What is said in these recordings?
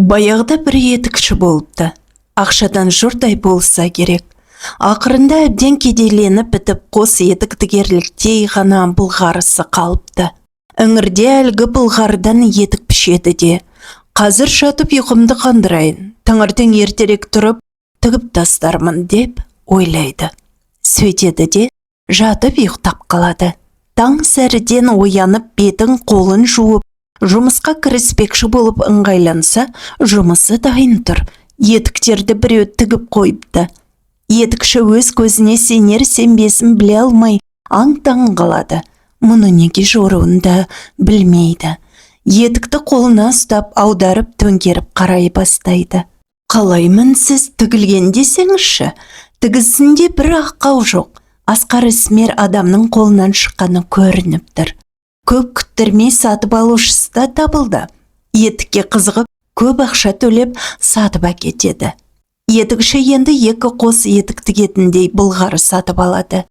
Баяғыда бір етікші болыпты. Ақшадан жұрдай болса керек. Ақырында әбден кедейленіп бітіп қос етік тігерліктей ғана бұлғарысы қалыпты. Іңірде әлгі бұлғардан етік пішеді де. Қазір жатып ұйқымды қандырайын, таңертең ертерек тұрып, тігіп тастармын деп ойлайды. Сөйтеді де жатып ұйықтап қалады. Таң сәріден оянып бетін қолын жуып, жұмысқа кіріспекші болып ыңғайланса, жұмысы дайын тұр. Етіктерді біреу тігіп қойыпты. Етікші өз көзіне сенер сенбесін біле алмай аң-таң қалады. Мұны неге жоруын да білмейді. Етікті қолына ұстап, аударып, төңкеріп қарай бастайды. Қалаймын сіз тігілген десеңізші, тігісінде бір ақау жоқ. Асқар ісмер адамның қолынан шыққаны көрініп тұр. Көп күттірмей сатып алушысы да табылды. Етікке қызығып, көп ақша төлеп сатып әкетеді. Етікші енді екі қос етік тігетіндей бұлғары сатып алады.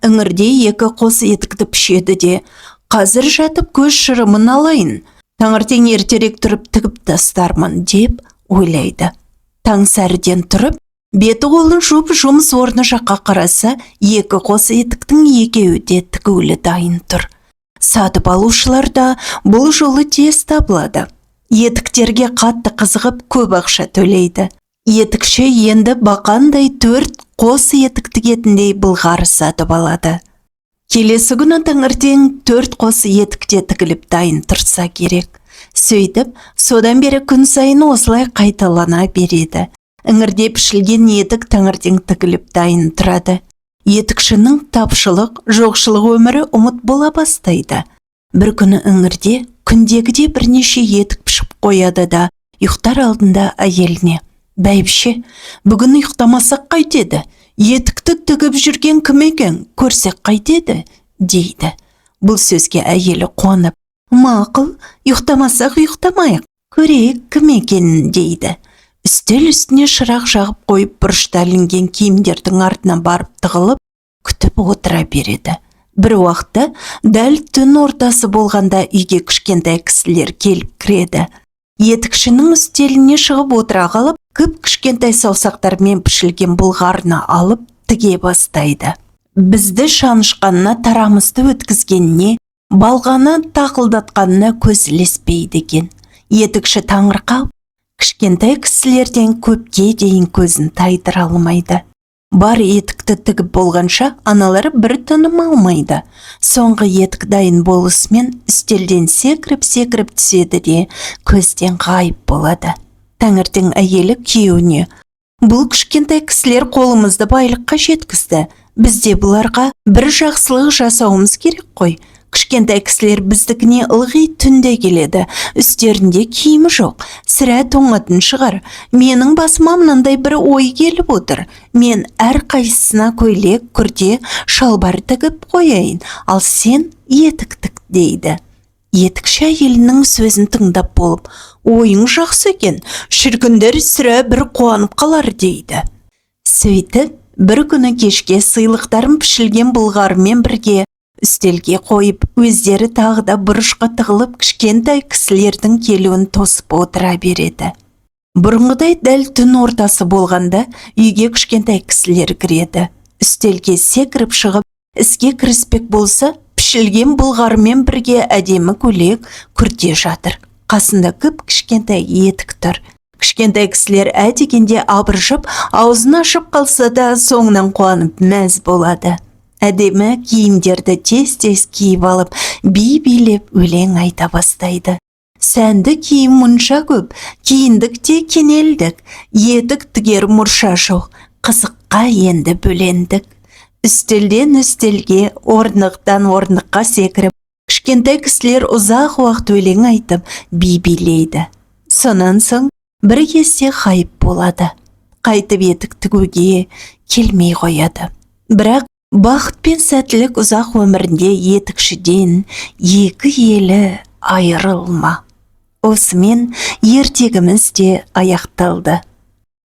Іңірде екі қос етікті пішеді де, қазір жатып көз шырымын алайын, таңертең ертерек тұрып тігіп тастармын деп ойлайды. Таң сәріден тұрып, беті қолын жуып жұмыс орны жаққа қараса, екі қос етіктің екеуі де тігулі дайын тұр. Сатып алушылар да бұл жолы тез табылады. Етіктерге қатты қызығып көп ақша төлейді. Етікші енді бақандай 4 қос етік тігетіндей бұлғары сатып алады. Келесі күні таңертең 4 қос етікте тігіліп дайын тұрса керек. Сөйтіп, содан бері күн сайын осылай қайталана береді. Іңірде пішілген етік таңертең тігіліп дайын тұрады. Етікшінің тапшылық, жоқшылық өмірі ұмыт бола бастайды. Бір күні іңірде күндегіде бірнеше етік пішіп қояды да, ұйықтар алдында әйеліне: «Бәйбіше, бүгін ұйықтамасақ қайтеді? Етікті тігіп жүрген кім екен? Көрсек қайтеді?» дейді. Бұл сөзге әйелі қуанып: «Мақұл, ұйықтамасақ ұйықтамайық, көрейік кім екенін» дейді. Үстел үстіне шырақ жағып қойып, бұрышта ілінген киімдердің артына барып тығылып, күтіп отыра береді. Бір уақытта дәл түн ортасы болғанда үйге кішкентай кісілер келіп кіреді. Етікшінің үстеліне шығып отыра қалып, кішкентай саусақтармен пішілген бұлғарына алып тіге бастайды. Бізді шанышқанына тарамызды өткізгеніне, балғаны тақылдатқанына көз ілеспейді екен. Етікші таңырқап, кішкентай кісілерден көпке дейін көзін тайдыра алмайды. Бар етікті тігіп болғанша аналары бір тыным алмайды. Соңғы етік дайын болысымен үстелден секіріп түседі де көзден ғайып болады. Таңертең әйелі күйеуіне: «Бұл кішкентай кісілер қолымызды байлыққа жеткізді. Бізде бұларға бір жақсылық жасауымыз керек қой. Кішкентай кісілер біздікіне ылғи түнде келеді. Үстерінде киімі жоқ. Сірә тоңатын шығар. Менің басыма мынандай бір ой келіп отыр. Мен әр қайсысына көйлек, күрте, шалбар тігіп қояйын, ал сен етік тік» дейді. Етікші әйелінің сөзін тыңдап болып: «Ойың жақсы екен, шіркіндер сірә бір қуанып қалар» дейді. Сөйтіп, бір күні кешке сыйлықтарын пішілген бұлғарымен бірге үстелге қойып, өздері тағы да бұрышқа тығылып, кішкентай кісілердің келуін тосып отыра береді. Бұрынғыдай дәл түн ортасы болғанда үйге кішкентай кісілер кіреді. Үстелге секіріп шығып, іске кіріспек болса, пішілген бұлғарымен бірге әдемі көйлек, күрте жатыр. Қасында кішкентай етік тұр. Кішкентай кісілер дегенде абыржып, аузын ашып қалса да, соңынан қуанып мәз болады. Әдемі киімдерді тез киіп алып, би-билеп өлең айта бастайды. «Сәнді киім мұнша көп, киіндік те кенелдік, етік тігер мұрша жоқ, қызыққа енді бөлендік». Үстелден үстелге, орнықтан орныққа секіріп, кішкентай кісілер ұзақ уақыт өлең айтып, би-билейді. Сонан соң бір кезде ғайып болады. Қайтып етік тігуге келмей қояды. Бірақ бақыт пен сәттілік ұзақ өмірінде етікшіден екі елі айырылма. Осымен ертегіміз де аяқталды.